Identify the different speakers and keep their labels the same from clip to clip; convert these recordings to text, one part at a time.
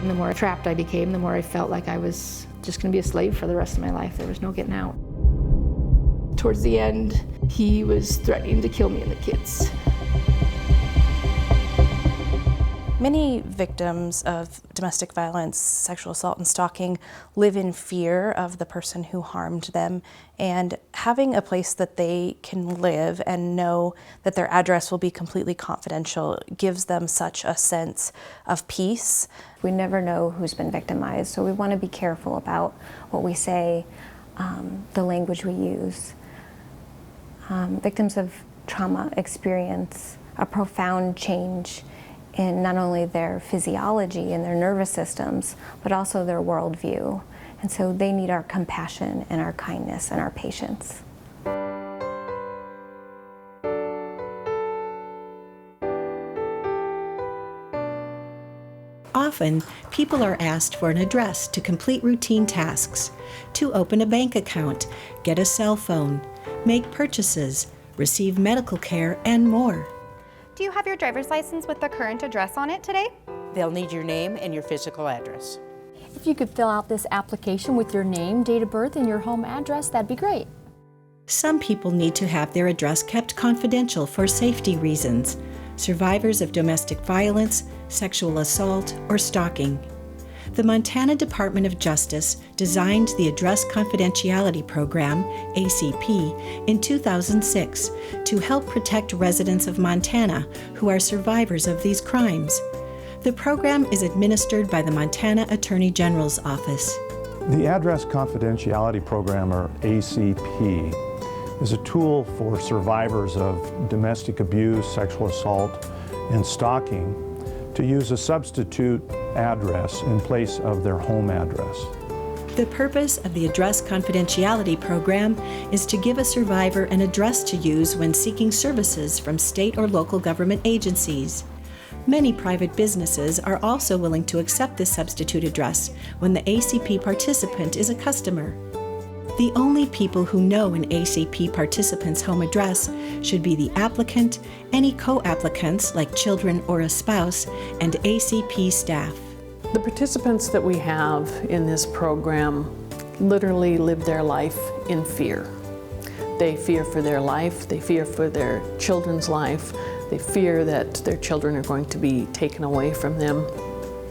Speaker 1: And the more trapped I became, the more I felt like I was just going to be a slave for the rest of my life. There was no getting out. Towards the end, he was threatening to kill me and the kids.
Speaker 2: Many victims of domestic violence, sexual assault, and stalking live in fear of the person who harmed them, and having a place that they can live and know that their address will be completely confidential gives them such a sense of peace.
Speaker 3: We never know who's been victimized, so we want to be careful about what we say, the language we use. Victims of trauma experience a profound change in not only their physiology and their nervous systems, but also their worldview. And so they need our compassion and our kindness and our patience.
Speaker 4: Often, people are asked for an address to complete routine tasks, to open a bank account, get a cell phone, make purchases, receive medical care, and more.
Speaker 5: Do you have your driver's license with the current address on it today?
Speaker 6: They'll need your name and your physical address.
Speaker 7: If you could fill out this application with your name, date of birth, and your home address, that'd be great.
Speaker 4: Some people need to have their address kept confidential for safety reasons. Survivors of domestic violence, sexual assault, or stalking. The Montana Department of Justice designed the Address Confidentiality Program, ACP, in 2006 to help protect residents of Montana who are survivors of these crimes. The program is administered by the Montana Attorney General's Office.
Speaker 8: The Address Confidentiality Program, or ACP, is a tool for survivors of domestic abuse, sexual assault, and stalking to use a substitute address in place of their home address.
Speaker 4: The purpose of the Address Confidentiality Program is to give a survivor an address to use when seeking services from state or local government agencies. Many private businesses are also willing to accept this substitute address when the ACP participant is a customer. The only people who know an ACP participant's home address should be the applicant, any co-applicants like children or a spouse, and ACP staff.
Speaker 9: The participants that we have in this program literally live their life in fear. They fear for their life, they fear for their children's life, they fear that their children are going to be taken away from them.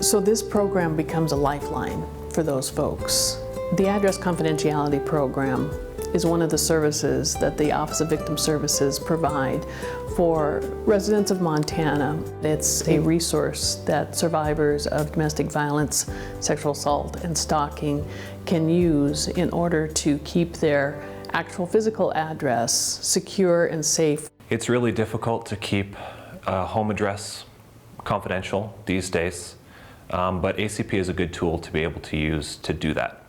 Speaker 9: So this program becomes a lifeline for those folks. The Address Confidentiality Program is one of the services that the Office of Victim Services provide for residents of Montana. It's a resource that survivors of domestic violence, sexual assault, and stalking can use in order to keep their actual physical address secure and safe.
Speaker 10: It's really difficult to keep a home address confidential these days, but ACP is a good tool to be able to use to do that.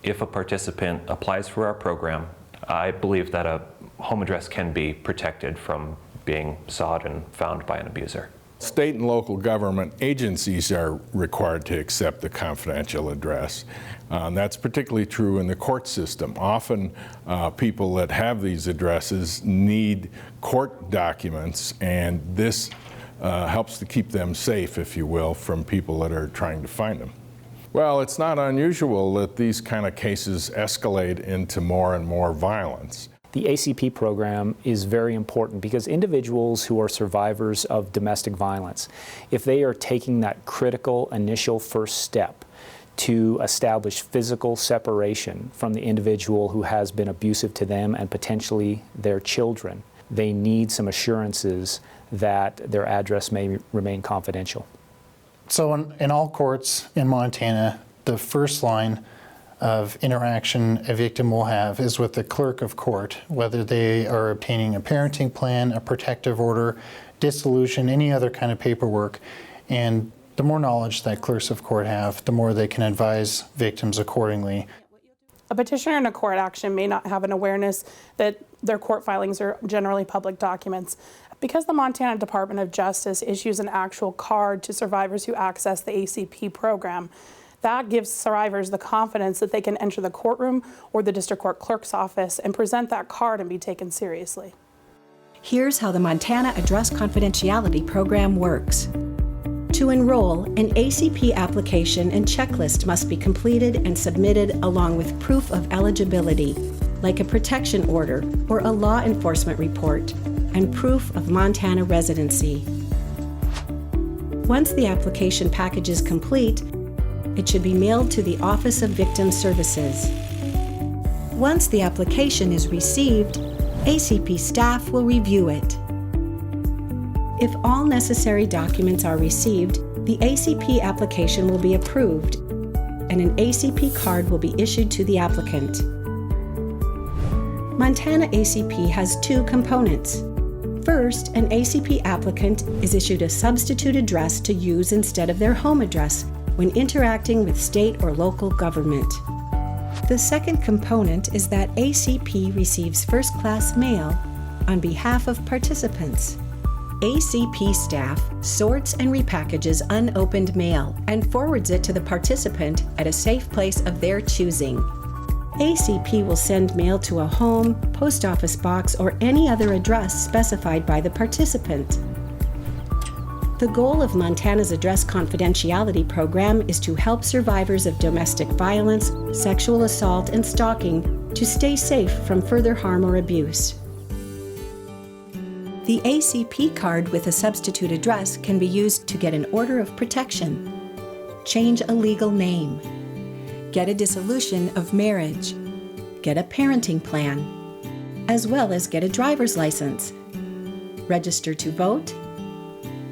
Speaker 10: If a participant applies for our program, I believe that a home address can be protected from being sought and found by an abuser.
Speaker 11: State and local government agencies are required to accept the confidential address. That's particularly true in the court system. Often people that have these addresses need court documents, and this helps to keep them safe, if you will, from people that are trying to find them. Well, it's not unusual that these kind of cases escalate into more and more violence.
Speaker 12: The ACP program is very important because individuals who are survivors of domestic violence, if they are taking that critical initial first step to establish physical separation from the individual who has been abusive to them and potentially their children, they need some assurances that their address may remain confidential.
Speaker 13: So in all courts in Montana, the first line of interaction a victim will have is with the clerk of court, whether they are obtaining a parenting plan, a protective order, dissolution, any other kind of paperwork. And the more knowledge that clerks of court have, the more they can advise victims accordingly.
Speaker 14: A petitioner in a court action may not have an awareness that their court filings are generally public documents. Because the Montana Department of Justice issues an actual card to survivors who access the ACP program, that gives survivors the confidence that they can enter the courtroom or the district court clerk's office and present that card and be taken seriously.
Speaker 4: Here's how the Montana Address Confidentiality Program works. To enroll, an ACP application and checklist must be completed and submitted along with proof of eligibility, like a protection order or a law enforcement report, and proof of Montana residency. Once the application package is complete, it should be mailed to the Office of Victim Services. Once the application is received, ACP staff will review it. If all necessary documents are received, the ACP application will be approved, and an ACP card will be issued to the applicant. Montana ACP has two components. First, an ACP applicant is issued a substitute address to use instead of their home address when interacting with state or local government. The second component is that ACP receives first-class mail on behalf of participants. ACP staff sorts and repackages unopened mail and forwards it to the participant at a safe place of their choosing. ACP will send mail to a home, post office box, or any other address specified by the participant. The goal of Montana's Address Confidentiality Program is to help survivors of domestic violence, sexual assault, and stalking to stay safe from further harm or abuse. The ACP card with a substitute address can be used to get an order of protection, change a legal name, get a dissolution of marriage, get a parenting plan, as well as get a driver's license, register to vote,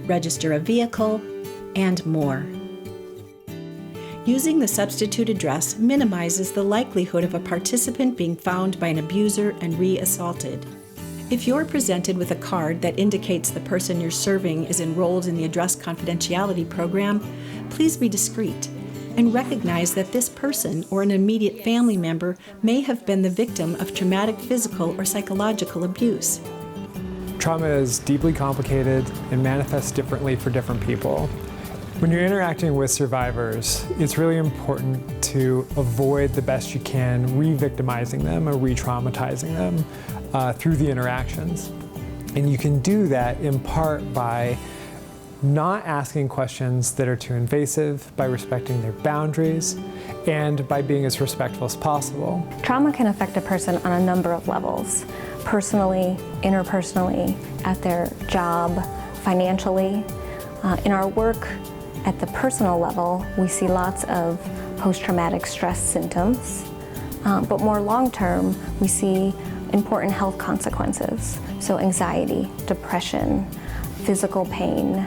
Speaker 4: register a vehicle, and more. Using the substitute address minimizes the likelihood of a participant being found by an abuser and re-assaulted. If you're presented with a card that indicates the person you're serving is enrolled in the Address Confidentiality Program, please be discreet and recognize that this person or an immediate family member may have been the victim of traumatic physical or psychological abuse.
Speaker 15: Trauma is deeply complicated and manifests differently for different people. When you're interacting with survivors, it's really important to avoid the best you can re-victimizing them or re-traumatizing them through the interactions. And you can do that in part by not asking questions that are too invasive, by respecting their boundaries, and by being as respectful as possible.
Speaker 3: Trauma can affect a person on a number of levels: personally, interpersonally, at their job, financially. In our work at the personal level, we see lots of post-traumatic stress symptoms, but more long-term, we see important health consequences. So anxiety, depression, physical pain,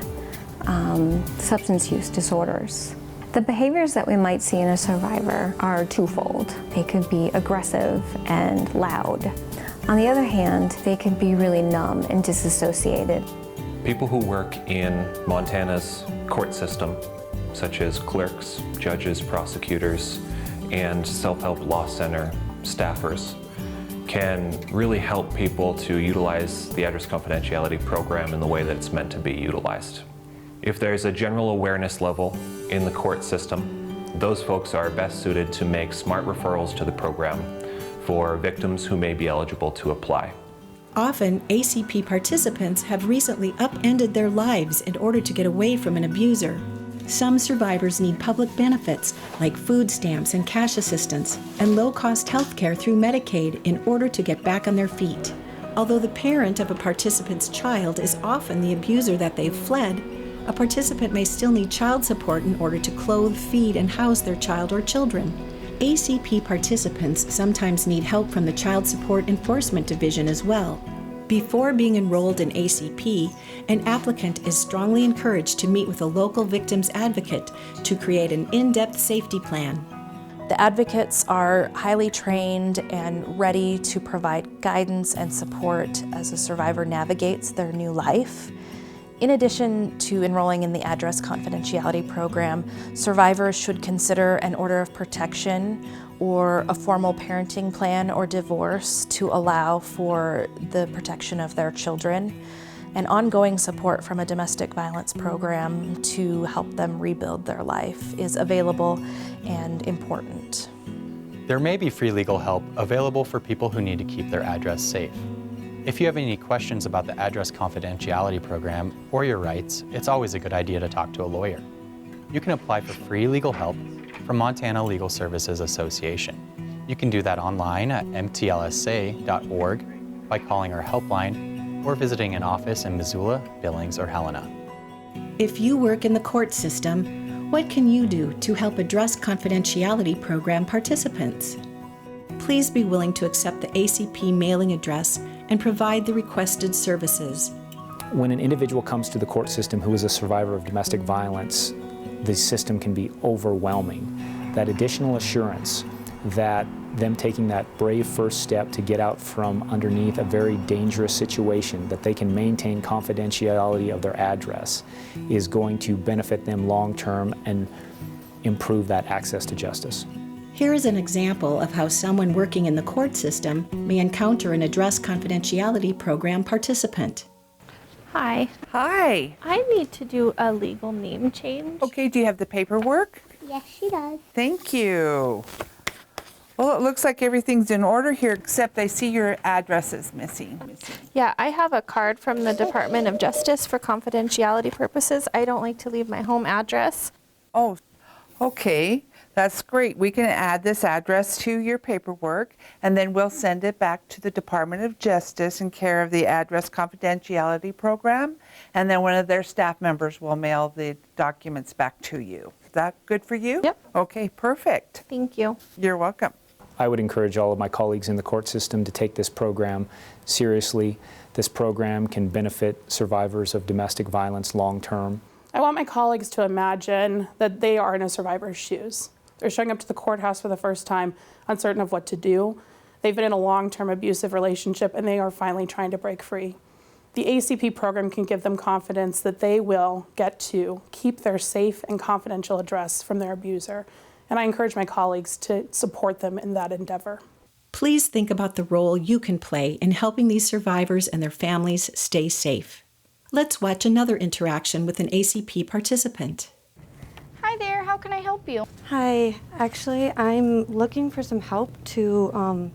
Speaker 3: substance use disorders. The behaviors that we might see in a survivor are twofold. They could be aggressive and loud. On the other hand, they can be really numb and disassociated.
Speaker 10: People who work in Montana's court system, such as clerks, judges, prosecutors, and self-help law center staffers, can really help people to utilize the Address Confidentiality Program in the way that it's meant to be utilized. If there's a general awareness level in the court system, those folks are best suited to make smart referrals to the program for victims who may be eligible to apply.
Speaker 4: Often, ACP participants have recently upended their lives in order to get away from an abuser. Some survivors need public benefits like food stamps and cash assistance and low-cost health care through Medicaid in order to get back on their feet. Although the parent of a participant's child is often the abuser that they've fled, a participant may still need child support in order to clothe, feed, and house their child or children. ACP participants sometimes need help from the Child Support Enforcement Division as well. Before being enrolled in ACP, an applicant is strongly encouraged to meet with a local victims advocate to create an in-depth safety plan.
Speaker 2: The advocates are highly trained and ready to provide guidance and support as a survivor navigates their new life. In addition to enrolling in the Address Confidentiality Program, survivors should consider an order of protection or a formal parenting plan or divorce to allow for the protection of their children, and ongoing support from a domestic violence program to help them rebuild their life is available and important.
Speaker 16: There may be free legal help available for people who need to keep their address safe. If you have any questions about the Address Confidentiality Program or your rights, it's always a good idea to talk to a lawyer. You can apply for free legal help from Montana Legal Services Association. You can do that online at mtlsa.org by calling our helpline or visiting an office in Missoula, Billings, or Helena.
Speaker 4: If you work in the court system, what can you do to help address confidentiality program participants? Please be willing to accept the ACP mailing address and provide the requested services.
Speaker 12: When an individual comes to the court system who is a survivor of domestic violence, the system can be overwhelming. That additional assurance that them taking that brave first step to get out from underneath a very dangerous situation, that they can maintain confidentiality of their address, is going to benefit them long term and improve that access to justice.
Speaker 4: Here is an example of how someone working in the court system may encounter an address confidentiality program participant.
Speaker 17: Hi.
Speaker 18: Hi.
Speaker 17: I need to do a legal name change.
Speaker 18: Okay, do you have the paperwork?
Speaker 17: Yes, she does.
Speaker 18: Thank you. Well, it looks like everything's in order here, except I see your address is missing.
Speaker 17: Yeah, I have a card from the Department of Justice for confidentiality purposes. I don't like to leave my home address.
Speaker 18: Oh, okay. That's great. We can add this address to your paperwork, and then we'll send it back to the Department of Justice in care of the Address Confidentiality Program, and then one of their staff members will mail the documents back to you. Is that good for you?
Speaker 17: Yep.
Speaker 18: Okay, perfect.
Speaker 17: Thank you.
Speaker 18: You're welcome.
Speaker 12: I would encourage all of my colleagues in the court system to take this program seriously. This program can benefit survivors of domestic violence long term.
Speaker 14: I want my colleagues to imagine that they are in a survivor's shoes. They're showing up to the courthouse for the first time, uncertain of what to do. They've been in a long-term abusive relationship, and they are finally trying to break free. The ACP program can give them confidence that they will get to keep their safe and confidential address from their abuser. And I encourage my colleagues to support them in that endeavor.
Speaker 4: Please think about the role you can play in helping these survivors and their families stay safe. Let's watch another interaction with an ACP participant.
Speaker 5: Hi there, how can I help you?
Speaker 19: Hi, actually I'm looking for some help to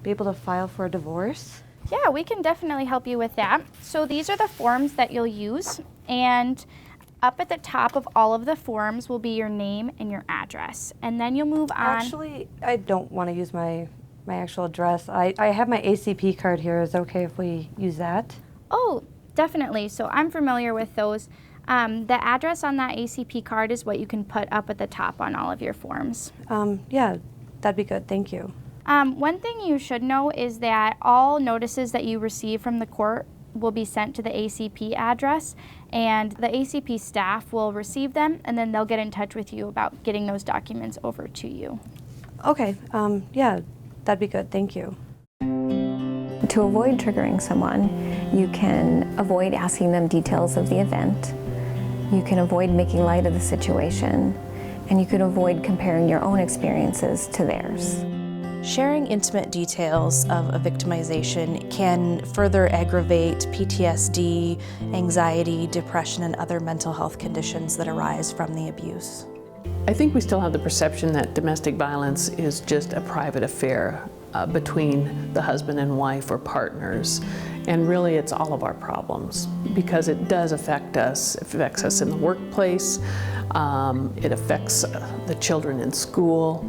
Speaker 19: be able to file for a divorce.
Speaker 5: Yeah, we can definitely help you with that. So these are the forms that you'll use, and up at the top of all of the forms will be your name and your address. And then you'll move on.
Speaker 19: Actually, I don't want to use my actual address. I have my ACP card here. Is it okay if we use that?
Speaker 5: Oh, definitely. So I'm familiar with those. The address on that ACP card is what you can put up at the top on all of your forms.
Speaker 19: Yeah, that'd be good. Thank you.
Speaker 5: One thing you should know is that all notices that you receive from the court will be sent to the ACP address, and the ACP staff will receive them, and then they'll get in touch with you about getting those documents over to you.
Speaker 19: Okay, yeah, that'd be good. Thank you.
Speaker 3: To avoid triggering someone, you can avoid asking them details of the event. You can avoid making light of the situation, and you can avoid comparing your own experiences to theirs.
Speaker 2: Sharing intimate details of a victimization can further aggravate PTSD, anxiety, depression, and other mental health conditions that arise from the abuse.
Speaker 9: I think we still have the perception that domestic violence is just a private affair between the husband and wife or partners. And really it's all of our problems, because it does affect us. It affects us in the workplace, it affects the children in school.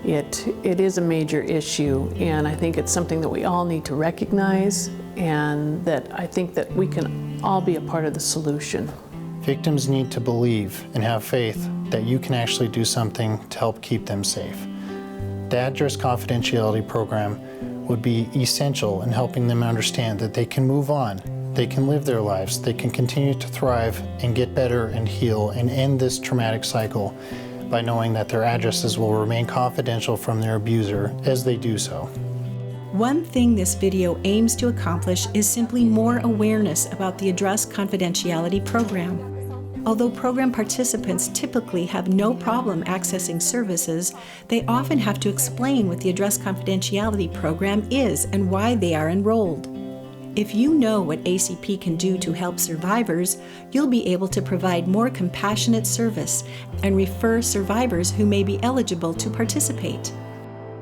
Speaker 9: It is a major issue, and I think it's something that we all need to recognize, and that I think that we can all be a part of the solution.
Speaker 13: Victims need to believe and have faith that you can actually do something to help keep them safe. The Address Confidentiality Program would be essential in helping them understand that they can move on, they can live their lives, they can continue to thrive and get better and heal and end this traumatic cycle by knowing that their addresses will remain confidential from their abuser as they do so.
Speaker 4: One thing this video aims to accomplish is simply more awareness about the Address Confidentiality Program. Although program participants typically have no problem accessing services, they often have to explain what the Address Confidentiality Program is and why they are enrolled. If you know what ACP can do to help survivors, you'll be able to provide more compassionate service and refer survivors who may be eligible to participate.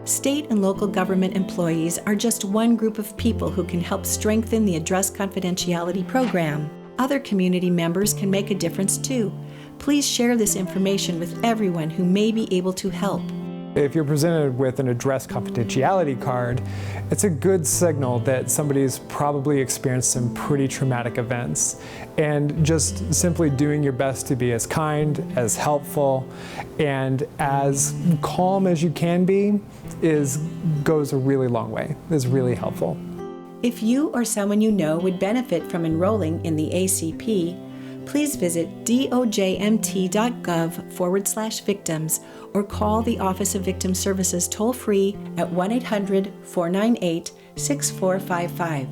Speaker 4: State and local government employees are just one group of people who can help strengthen the Address Confidentiality program. Other community members can make a difference too. Please share this information with everyone who may be able to help.
Speaker 15: If you're presented with an address confidentiality card, it's a good signal that somebody's probably experienced some pretty traumatic events. And just simply doing your best to be as kind, as helpful, and as calm as you can be goes a really long way, is really helpful.
Speaker 4: If you or someone you know would benefit from enrolling in the ACP, please visit dojmt.gov/victims or call the Office of Victim Services toll-free at 1-800-498-6455.